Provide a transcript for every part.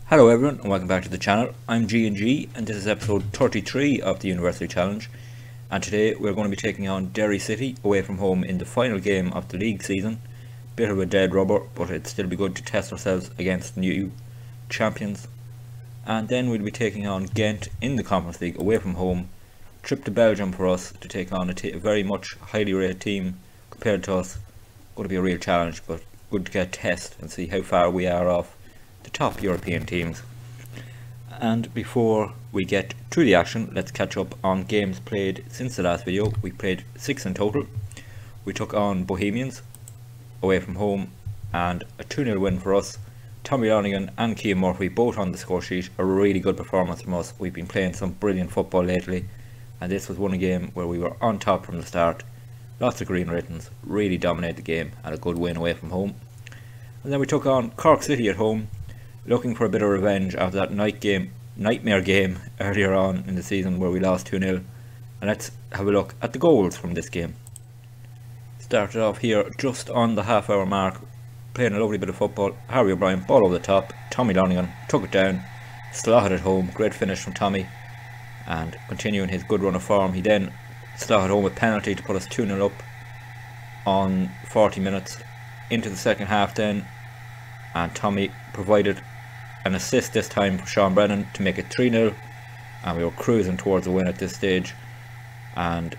Hello everyone and welcome back to the channel. I'm G&G and this is episode 33 of the University Challenge, and today we're going to be taking on Derry City away from home in the final game of the league season. Bit of a dead rubber, but it'd still be good to test ourselves against new champions. And then we'll be taking on Gent in the Conference League away from home. Trip to Belgium for us to take on a very much highly rated team compared to us. Going to be a real challenge, but good to get a test and see how far we are off the top European teams. And before we get to the action, let's catch up on games played since the last video. We played 6 in total. We took on Bohemians away from home and a 2-0 win for us. Tommy Lonigan and Cian Murphy both on the score sheet. A really good performance from us. We've been playing some brilliant football lately, and this was one game where we were on top from the start. Lots of green writtens, really dominated the game, and a good win away from home. And then we took on Cork City at home, looking for a bit of revenge after that nightmare game earlier on in the season where we lost 2-0. And let's have a look at the goals from this game. Started off here just on the half-hour mark, playing a lovely bit of football. Harry O'Brien, ball over the top. Tommy Lonigan took it down, slotted it home. Great finish from Tommy, and continuing his good run of form, he then slotted home a penalty to put us 2-0 up on 40 minutes into the second half then, and Tommy provided an assist this time for Sean Brennan to make it 3-0, and we were cruising towards a win at this stage and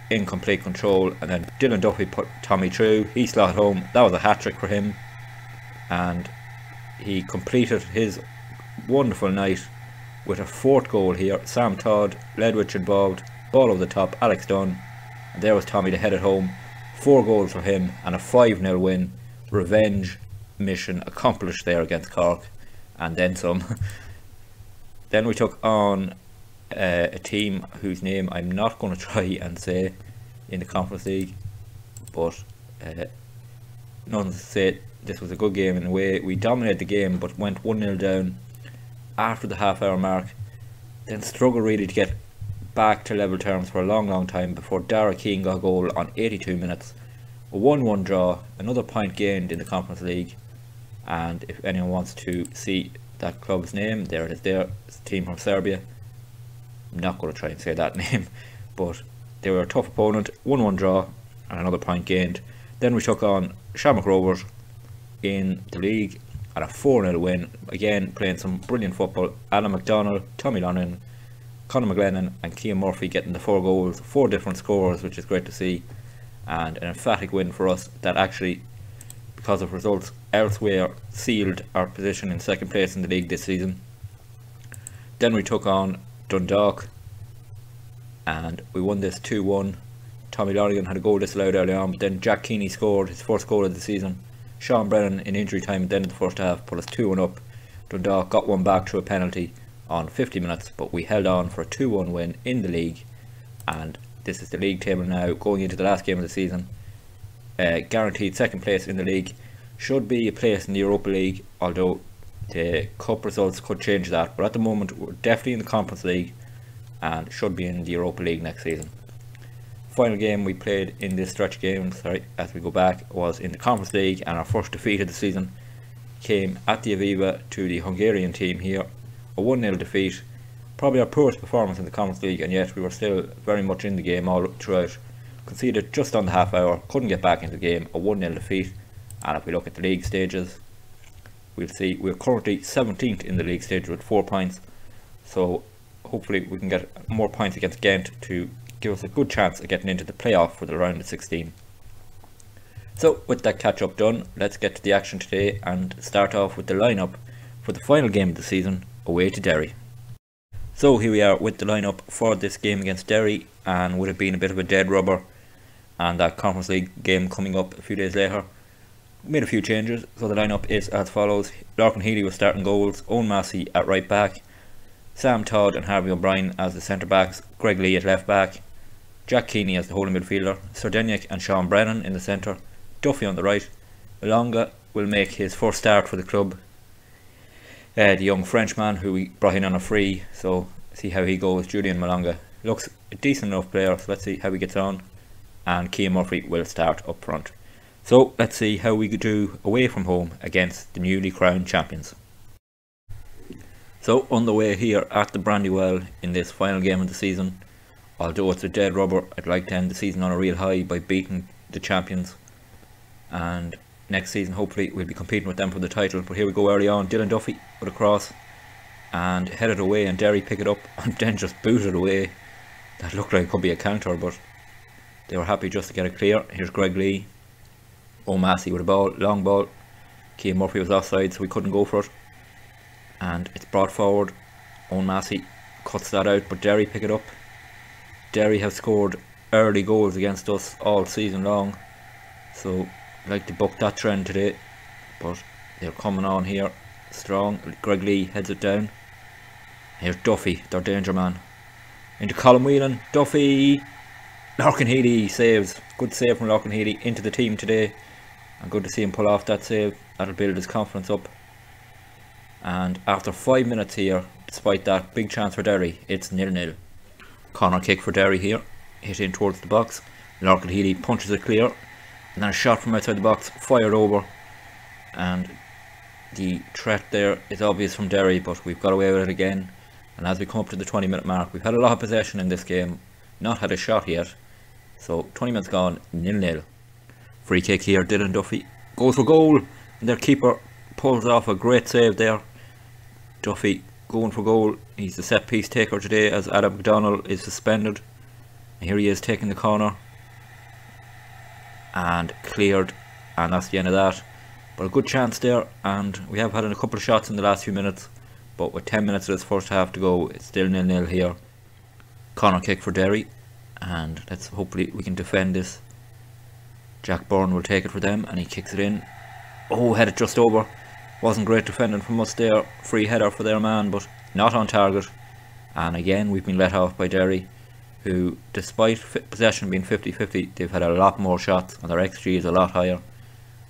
in complete control. And then Dylan Duffy put Tommy through, he slotted home. That was a hat-trick for him, and he completed his wonderful night with a fourth goal here. Sam Todd, Ledwich involved, ball over the top, Alex Dunn, and there was Tommy to head it home. 4 goals for him and a 5-0 win. Revenge mission accomplished there against Cork, and then some. Then we took on a team whose name I'm not going to try and say in the Conference League, but nothing to say. This was a good game in a way. We dominated the game but went 1-0 down after the half-hour mark, then struggled really to get back to level terms for a long time before Dara Keane got a goal on 82 minutes. A 1-1 draw, another point gained in the Conference League. And if anyone wants to see that club's name, there it is there. It's a team from Serbia. I'm not going to try and say that name, but they were a tough opponent. 1-1 draw and another point gained. Then we took on Shamrock Rovers in the league and a 4-0 win. Again, playing some brilliant football. Alan McDonald, Tommy Lonnan, Conor McGlennon and Cian Murphy getting the 4 goals, 4 different scorers, which is great to see. And an emphatic win for us that actually, because of results elsewhere, sealed our position in second place in the league this season. Then we took on Dundalk and we won this 2-1. Tommy Lonigan had a goal disallowed early on, but then Jack Keeney scored his first goal of the season. Sean Brennan in injury time at the end of the first half put us 2-1 up. Dundalk got one back through a penalty on 50 minutes, but we held on for a 2-1 win in the league, and this is the league table now going into the last game of the season. Guaranteed second place in the league. Should be a place in the Europa League, although the cup results could change that, but at the moment we're definitely in the Conference League and should be in the Europa League next season. Final game we played in this stretch of games, as we go back, was in the Conference League, and our first defeat of the season came at the Aviva to the Hungarian team here. A 1-0 defeat, probably our poorest performance in the Conference League, and yet we were still very much in the game all throughout. Conceded just on the half hour, couldn't get back into the game. A 1-0 defeat. And if we look at the league stages, we'll see we're currently 17th in the league stage with 4 points, so hopefully we can get more points against Gent to give us a good chance of getting into the playoff for the round of 16. So with that catch up done, let's get to the action today and start off with the lineup for the final game of the season away to Derry. So here we are with the lineup for this game against Derry, and would have been a bit of a dead rubber and that Conference League game coming up a few days later. Made a few changes, so the lineup is as follows. Lorcan Healy was starting goals, Owen Massey at right back, Sam Todd and Harvey O'Brien as the centre backs, Greg Lee at left back, Jack Keeney as the holding midfielder, Sardiniak and Sean Brennan in the centre, Duffy on the right. Malonga will make his first start for the club. The young Frenchman who we brought in on a free, so see how he goes. Julian Malonga looks a decent enough player, so let's see how he gets on. And Cian Murphy will start up front. So let's see how we could do away from home against the newly crowned champions. So on the way here at the Brandywell in this final game of the season, although it's a dead rubber, I'd like to end the season on a real high by beating the champions, and next season hopefully we'll be competing with them for the title. But here we go early on, Dylan Duffy with a cross and headed away, and Derry pick it up and then just boot it away. That looked like it could be a counter, but they were happy just to get it clear. Here's Greg Lee, O'Massey with a ball, long ball. Keane Murphy was offside so we couldn't go for it, and it's brought forward. Owen Massey cuts that out, but Derry pick it up. Derry have scored early goals against us all season long, so I'd like to buck that trend today, but they're coming on here strong. Greg Lee heads it down. Here's Duffy, their danger man, into Colin Whelan. Duffy, Larkin Healy saves. Good save from Larkin Healy into the team today, and good to see him pull off that save. That'll build his confidence up. And after 5 minutes here, despite that big chance for Derry, it's 0-0. Corner kick for Derry here, hit in towards the box. Larkin Healy punches it clear, and then a shot from outside the box, fired over, and the threat there is obvious from Derry, but we've got away with it again. And as we come up to the 20-minute mark, we've had a lot of possession in this game, not had a shot yet, so 20 minutes gone, 0-0. Free kick here, Dylan Duffy goes for goal, and their keeper pulls off a great save there. Duffy going for goal. He's the set piece taker today as Adam McDonnell is suspended, and here he is taking the corner and cleared, and that's the end of that. But a good chance there, and we have had a couple of shots in the last few minutes, but with 10 minutes of this first half to go, it's still 0-0 here. Corner kick for Derry, and let's hopefully we can defend this. Jack Byrne will take it for them, and he kicks it in. Oh, headed just over. Wasn't great defending from us there. Free header for their man, but not on target. And again we've been let off by Derry, who despite possession being 50-50, they've had a lot more shots and their XG is a lot higher.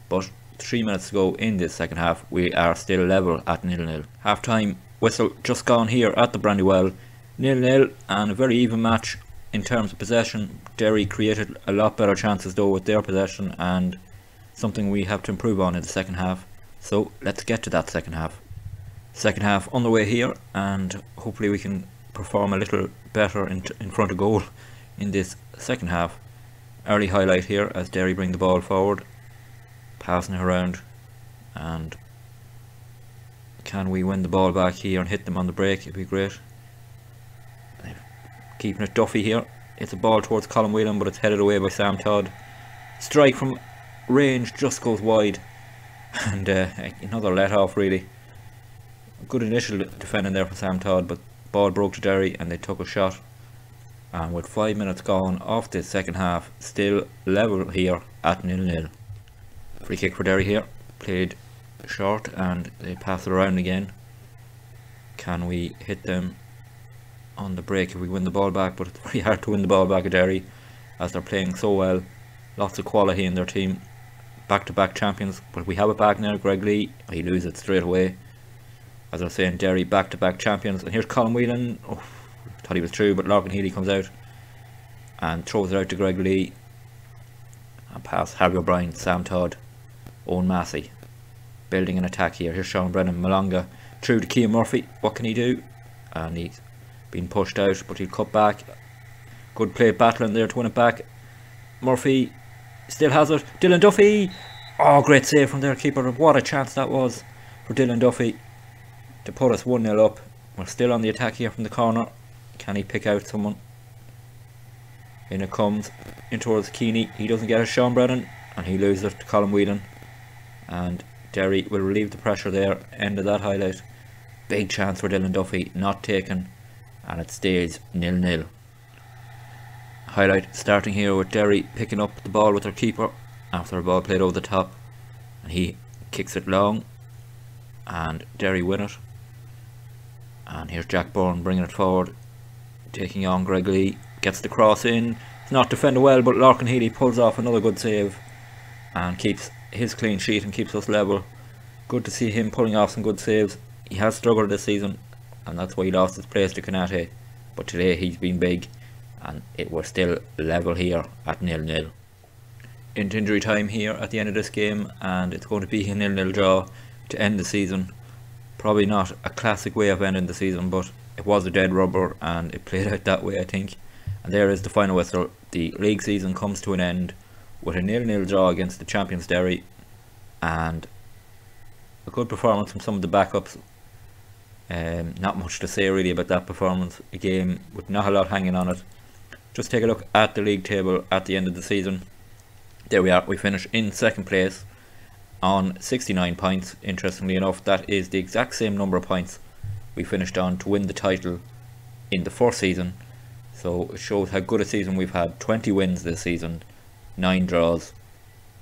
But 3 minutes to go in this second half, we are still level at 0-0. Half time whistle just gone here at the Brandywell, 0-0, and a very even match in terms of possession. Derry created a lot better chances though with their possession, and something we have to improve on in the second half. So let's get to that second half. Second half on the way here, and hopefully we can perform a little better in front of goal in this second half. Early highlight here as Derry bring the ball forward, passing it around, and can we win the ball back here and hit them on the break? It'd be great. Keeping it Duffy here. It's a ball towards Colin Whelan, but it's headed away by Sam Todd. Strike from range just goes wide, and another let off really. Good initial defending there for Sam Todd, but ball broke to Derry and they took a shot. And with 5 minutes gone off this second half, still level here at 0-0. Free kick for Derry here, played short and they pass it around again. Can we hit them on the break if we win the ball back? But it's very hard to win the ball back at Derry as they're playing so well. Lots of quality in their team, back-to-back champions, but we have it back now. Greg Lee, he loses it straight away. As I was saying, Derry back-to-back champions. And here's Colin Whelan. Oh, thought he was through, but Larkin Healy comes out and throws it out to Greg Lee, and past Harry O'Brien, Sam Todd, Owen Massey, building an attack here. Here's Sean Brennan, Malonga through to Keane Murphy. What can he do? And he's been pushed out, but he'll cut back. Good play battling there to win it back. Murphy still has it. Dylan Duffy. Oh, great save from their keeper. What a chance that was for Dylan Duffy to put us 1-0 up. We're still on the attack here from the corner. Can he pick out someone? In it comes in towards Keeney. He doesn't get it. Sean Brennan, and he loses it to Colin Whelan, and Derry will relieve the pressure there. End of that highlight. Big chance for Dylan Duffy, not taken, and it stays 0-0. Highlight starting here with Derry picking up the ball with their keeper after a ball played over the top, and he kicks it long and Derry win it. And here's Jack Byrne bringing it forward, taking on Greg Lee, gets the cross in. It's not defended well, but Larkin Healy pulls off another good save and keeps his clean sheet and keeps us level. Good to see him pulling off some good saves. He has struggled this season, and that's why he lost his place to Kanate, but today he's been big, and it was still level here at 0-0. Into injury time here at the end of this game, and it's going to be a 0-0 draw to end the season. Probably not a classic way of ending the season, but it was a dead rubber and it played out that way, I think. And there is the final whistle. The league season comes to an end with a 0-0 draw against the champions Derry, and a good performance from some of the backups. Not much to say really about that performance. A game with not a lot hanging on it. Just take a look at the league table at the end of the season. There we are. We finish in second place on 69 points. Interestingly enough, that is the exact same number of points we finished on to win the title in the first season. So it shows how good a season we've had. 20 wins this season, 9 draws.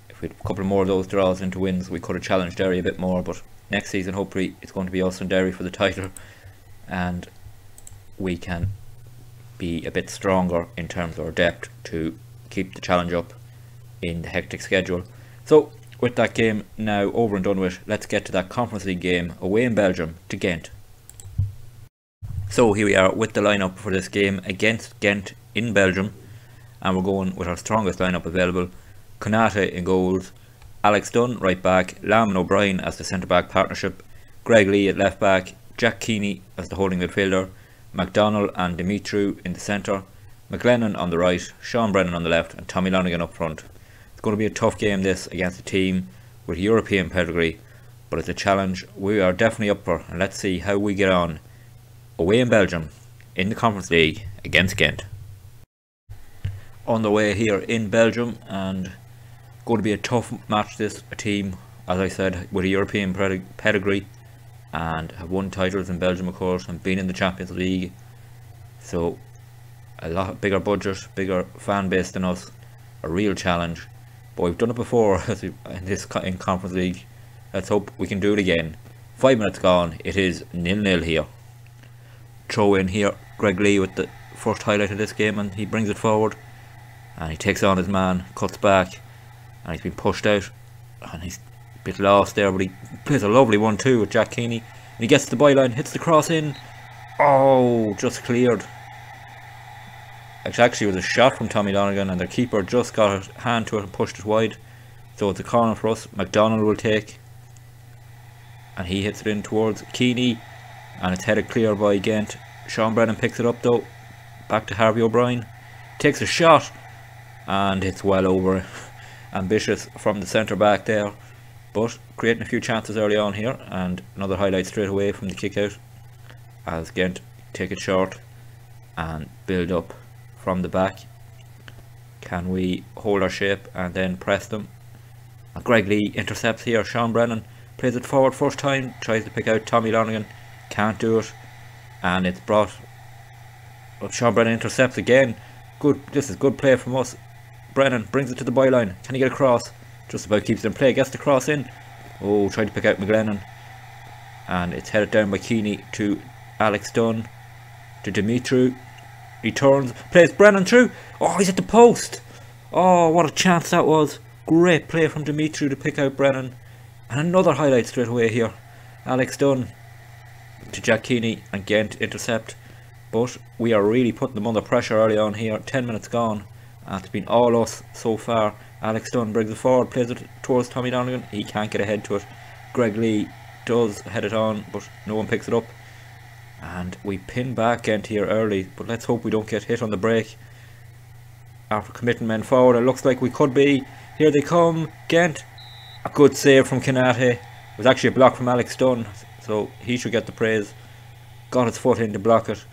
If we had a couple more of those draws into wins, we could have challenged Derry a bit more, but next season hopefully it's going to be us and Derry for the title, and we can be a bit stronger in terms of our depth to keep the challenge up in the hectic schedule. So with that game now over and done with, let's get to that Conference League game away in Belgium to Gent. So here we are with the lineup for this game against Gent in Belgium, and we're going with our strongest lineup available. Konate in goals, Alex Dunn right back, Lamb and O'Brien as the centre back partnership, Greg Lee at left back, Jack Keeney as the holding midfielder, McDonald and Dimitru in the centre, McLennan on the right, Sean Brennan on the left, and Tommy Lonigan up front. It's going to be a tough game this against a team with European pedigree, but it's a challenge we are definitely up for, and let's see how we get on away in Belgium in the Conference League against Gent. On the way here in Belgium, and going to be a tough match. This a team, as I said, with a European pedigree and have won titles in Belgium of course, and been in the Champions League, so a lot bigger budget, bigger fan base than us, a real challenge. But we've done it before in Conference League. Let's hope we can do it again. 5 minutes gone, it is 0-0 here. Throw in here, Greg Lee with the first highlight of this game, and he brings it forward and he takes on his man, cuts back, and he's been pushed out and he's a bit lost there, but he plays a lovely 1-2 with Jack Keeney, and he gets to the byline, hits the cross in. Oh, just cleared. Actually, it was a shot from Tommy Lonigan, and their keeper just got a hand to it and pushed it wide. So it's a corner for us. McDonald will take, and he hits it in towards Keeney, and it's headed clear by Gent. Sean Brennan picks it up though. Back to Harvey O'Brien. Takes a shot, and it's well over. Ambitious from the centre back there, but creating a few chances early on here, and another highlight straight away from the kick out as Gent take it short and build up from the back. Can we hold our shape and then press them? And Greg Lee intercepts here. Sean Brennan plays it forward first time, tries to pick out Tommy Lonigan, can't do it, and it's brought up. Sean Brennan intercepts again. Good, this is good play from us. Brennan brings it to the byline. Can he get across? Just about keeps it in play, gets the cross in. Oh, tried to pick out McLennan, and it's headed down by Keeney to Alex Dunn, to Dimitru. He turns, plays Brennan through. Oh, he's at the post. Oh, what a chance that was. Great play from Dimitru to pick out Brennan. And another highlight straight away here. Alex Dunn to Jack Keeney, and Gent intercept. But we are really putting them under pressure early on here. 10 minutes gone, and it's been all us so far. Alex Dunn brings it forward, plays it towards Tommy Lonigan. He can't get ahead to it. Greg Lee does head it on, but no one picks it up. And we pin back Gent here early, but let's hope we don't get hit on the break after committing men forward. It looks like we could be. Here they come, Gent. A good save from Konate. It was actually a block from Alex Dunn, so he should get the praise. Got his foot in to block it,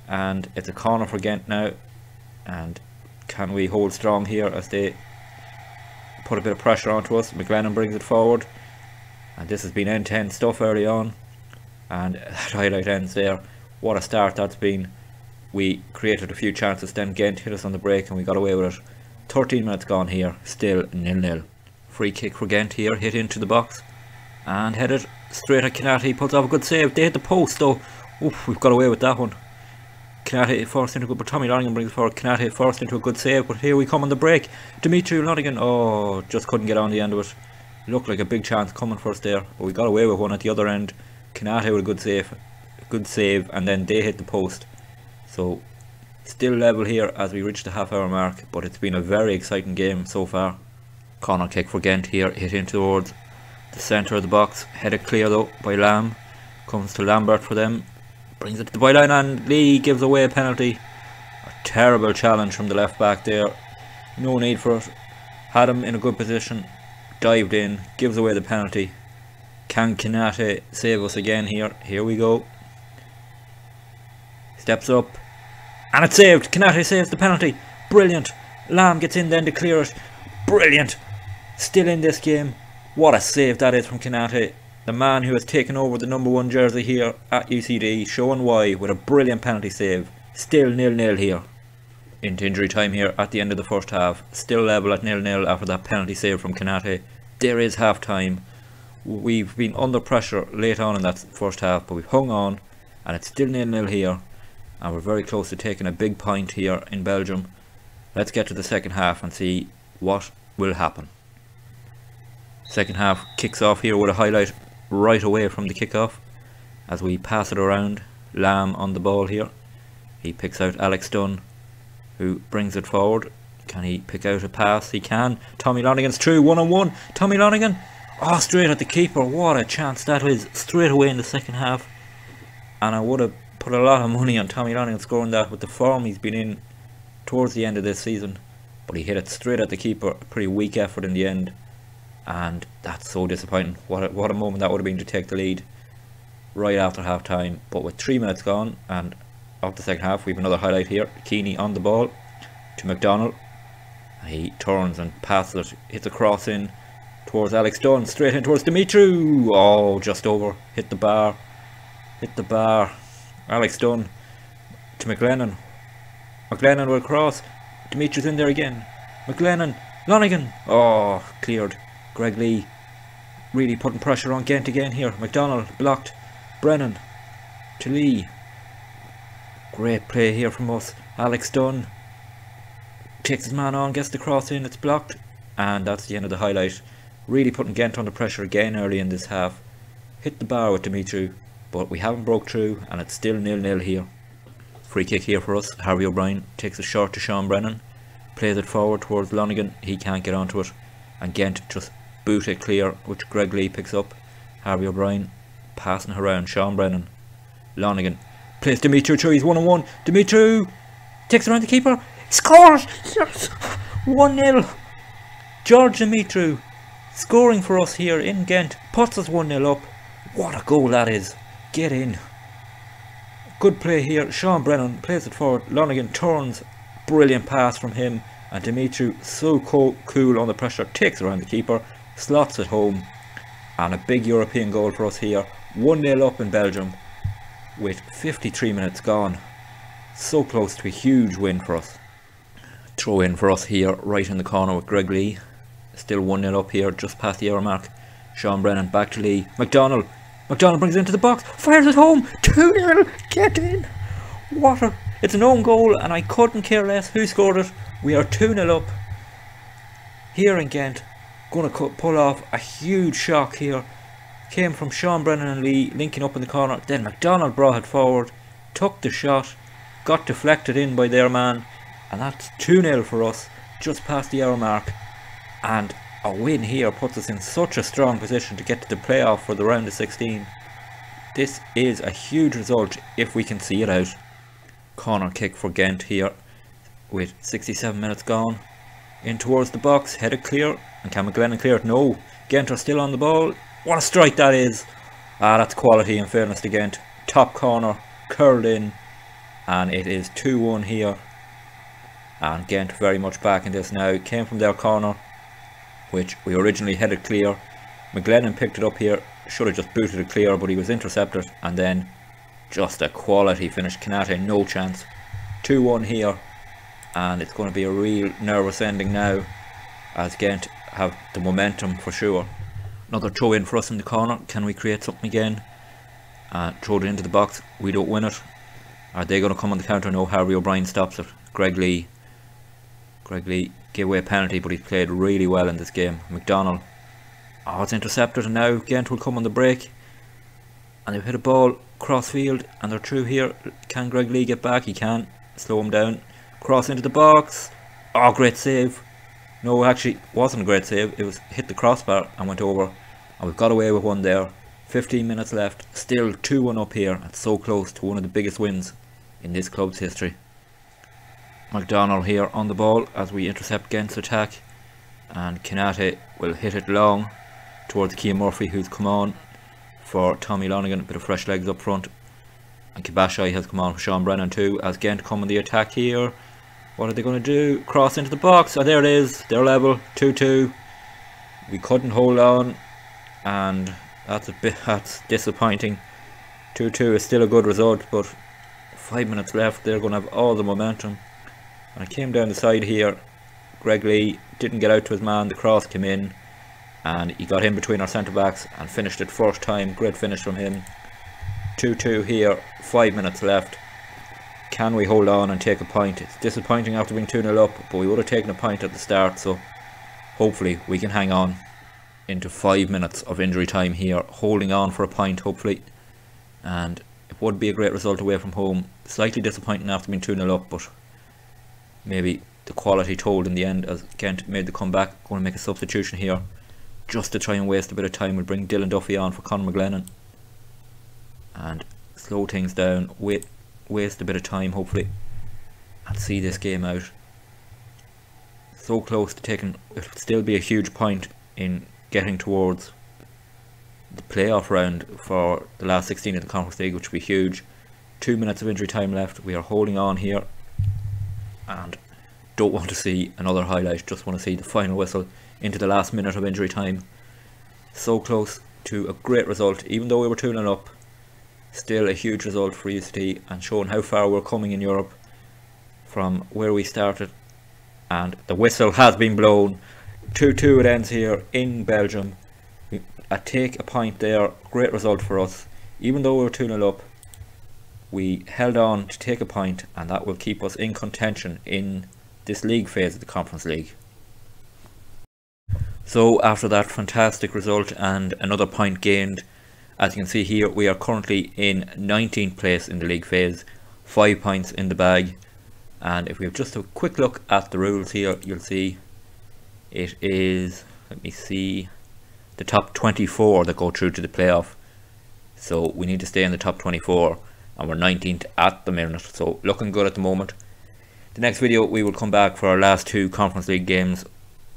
and it's a corner for Gent now. And can we hold strong here as they put a bit of pressure onto us? McLennan brings it forward, and this has been end-to-end stuff early on. And that highlight ends there. What a start that's been. We created a few chances, then Gent hit us on the break and we got away with it. 13 minutes gone here, still 0-0. Free kick for Gent here, hit into the box and headed straight at Konate. He pulls off a good save. They hit the post though. Oof, we've got away with that one. Konate forced into a good, but Tommy Lonigan brings it forward. Konate forced into a good save, but here we come on the break. Dimitri Lonigan, oh, just couldn't get on the end of it. Looked like a big chance coming for us there, but we got away with one at the other end. Konate with a good save, and then they hit the post. So still level here as we reach the half-hour mark, but it's been a very exciting game so far. Corner kick for Gent here, hit in towards the centre of the box, headed clear though by Lamb. Comes to Lambert for them. Brings it to the byline and Lee gives away a penalty. A terrible challenge from the left back there. No need for it. Had him in a good position. Dived in. Gives away the penalty. Can Kanate save us again here? Here we go. Steps up. And it's saved. Kanate saves the penalty. Brilliant. Lamb gets in then to clear it. Brilliant. Still in this game. What a save that is from Kanate. The man who has taken over the #1 jersey here at UCD, showing why with a brilliant penalty save. Still 0-0 here. Into injury time here at the end of the first half. Still level at 0-0 after that penalty save from Kanate. There is half time. We've been under pressure late on in that first half, but we've hung on and it's still 0-0 here. And we're very close to taking a big point here in Belgium. Let's get to the second half and see what will happen. Second half kicks off here with a highlight right away from the kickoff as we pass it around. Lamb on the ball here. He picks out Alex Dunn, who brings it forward. Can he pick out a pass? He can. Tommy Lonigan's through, 1-on-1. Tommy Lonigan, oh, straight at the keeper. What a chance that is, straight away in the second half. And I would have put a lot of money on Tommy Lonigan scoring that with the form he's been in towards the end of this season. But he hit it straight at the keeper. A pretty weak effort in the end. And that's so disappointing. What a moment that would have been to take the lead right after half time. But with 3 minutes gone and of the second half, we have another highlight here. Keeney on the ball to McDonald. He turns and passes it, hits a cross in towards Alex Dunn, straight in towards Dimitru. Oh, just over, hit the bar. Alex Dunn to McLennan. McLennan will cross. Dimitru's in there again. McLennan, Lonigan. Oh, cleared. Greg Lee really putting pressure on Gent again here. McDonald blocked. Brennan to Lee. Great play here from us. Alex Dunn takes his man on, gets the cross in, it's blocked, and that's the end of the highlight. Really putting Gent under pressure again early in this half. Hit the bar with Dimitru, but we haven't broke through and it's still 0-0 here. Free kick here for us. Harvey O'Brien takes a shot to Sean Brennan, plays it forward towards Lonigan. He can't get onto it and Gent just boot it clear, which Greg Lee picks up. Harvey O'Brien passing around Sean Brennan. Lonigan plays Dimitru through, he's 1-on-1. Dimitru takes around the keeper, he scores! Yes! 1-0. George Dimitru scoring for us here in Gent, puts us 1-0 up. What a goal that is. Get in. Good play here. Sean Brennan plays it forward. Lonigan turns. Brilliant pass from him. And Dimitru, so cool under pressure, takes around the keeper, slots it home. And a big European goal for us here. 1-0 up in Belgium with 53 minutes gone. So close to a huge win for us. Throw in for us here right in the corner with Greg Lee. Still 1-0 up here, just past the hour mark. Sean Brennan back to Lee. McDonald brings it into the box, fires it home. 2-0, get in. It's an own goal and I couldn't care less who scored it. We are 2-0 up here in Gent. Going to pull off a huge shock here. Came from Sean Brennan and Lee linking up in the corner. Then McDonald brought it forward, took the shot, got deflected in by their man, and that's 2-0 for us just past the hour mark. And a win here puts us in such a strong position to get to the playoff for the round of 16. This is a huge result if we can see it out. Corner kick for Gent here with 67 minutes gone. In towards the box, headed clear, and can McGlennon clear it? No, Gent are still on the ball. What a strike that is. That's quality in fairness to Gent. Top corner, curled in, and it is 2-1 here. And Gent very much back in this now. It came from their corner, which we originally headed clear. McGlennon picked it up here, should have just booted it clear, but he was intercepted, and then just a quality finish. Kanate, no chance. 2-1 here, and it's going to be a real nervous ending now as Gent have the momentum for sure. Another throw in for us in the corner. Can we create something again? Throw it into the box. We don't win it. Are they going to come on the counter? No, Harvey O'Brien stops it. Greg Lee gave away a penalty, but he played really well in this game. McDonald, oh, it's intercepted, and now Gent will come on the break, and they've hit a ball cross field and they're through here. Can Greg Lee get back? He can. Slow him down. Cross into the box. Oh, great save. No, actually wasn't a great save. It was hit the crossbar and went over, and we've got away with one there. 15 minutes left, still 2-1 up here, and so close to one of the biggest wins in this club's history. McDonald here on the ball as we intercept Gent's attack, and Kinate will hit it long towards Keane Murphy, who's come on for Tommy Lonigan, a bit of fresh legs up front, and Kibashai has come on for Sean Brennan too, as Gent come on the attack here. What are they going to do? Cross into the box, and there it is, they're level, 2-2. We couldn't hold on, and that's disappointing. 2-2 is still a good result, but 5 minutes left, they're going to have all the momentum. And it came down the side here. Greg Lee didn't get out to his man, the cross came in, and he got in between our centre backs and finished it first time. Great finish from him. 2-2 here, 5 minutes left. Can we hold on and take a point? It's disappointing after being 2-0 up, but we would have taken a point at the start, so hopefully we can hang on into 5 minutes of injury time here, holding on for a point hopefully, and it would be a great result away from home. Slightly disappointing after being 2-0 up, but maybe the quality told in the end as Gent made the comeback. Going to make a substitution here just to try and waste a bit of time. We'll bring Dylan Duffy on for Conor McGlennon and slow things down, waste a bit of time hopefully, and see this game out. So close to taking, it would still be a huge point in getting towards the playoff round for the last 16 of the Conference League, which would be huge. 2 minutes of injury time left. We are holding on here and don't want to see another highlight, just want to see the final whistle into the last minute of injury time. So close to a great result, even though we were 2-0 up. Still a huge result for UCT, and showing how far we're coming in Europe from where we started. And the whistle has been blown. 2-2 it ends here in Belgium. I take a point there, great result for us. Even though we were 2-0 up, we held on to take a point, and that will keep us in contention in this league phase of the Conference League. So after that fantastic result and another point gained, as you can see here, we are currently in 19th place in the league phase, 5 points in the bag. And if we have just a quick look at the rules here, you'll see it is, let me see, the top 24 that go through to the playoff. So we need to stay in the top 24, and we're 19th at the minute, so looking good at the moment. The next video we will come back for our last 2 Conference League games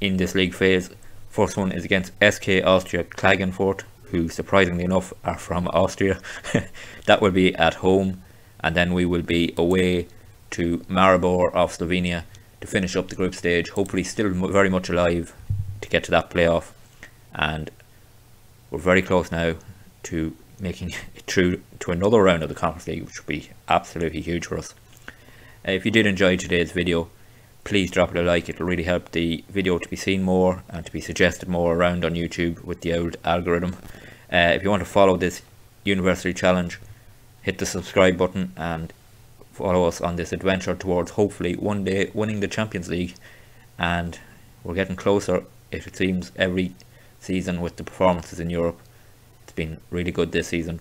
in this league phase. First one is against SK Austria Klagenfurt, who surprisingly enough are from Austria. That will be at home, and then we will be away to Maribor of Slovenia to finish up the group stage, hopefully still very much alive to get to that playoff. And we're very close now to making it through to another round of the Conference League, which would be absolutely huge for us. If you did enjoy today's video, please drop it a like. It'll really help the video to be seen more and to be suggested more around on YouTube with the old algorithm. If you want to follow this University Challenge, hit the subscribe button and follow us on this adventure towards hopefully one day winning the Champions League. And we're getting closer, it seems, every season with the performances in Europe. It's been really good this season.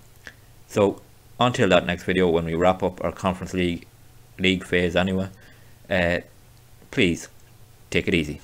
So until that next video, when we wrap up our Conference League phase anyway, please take it easy.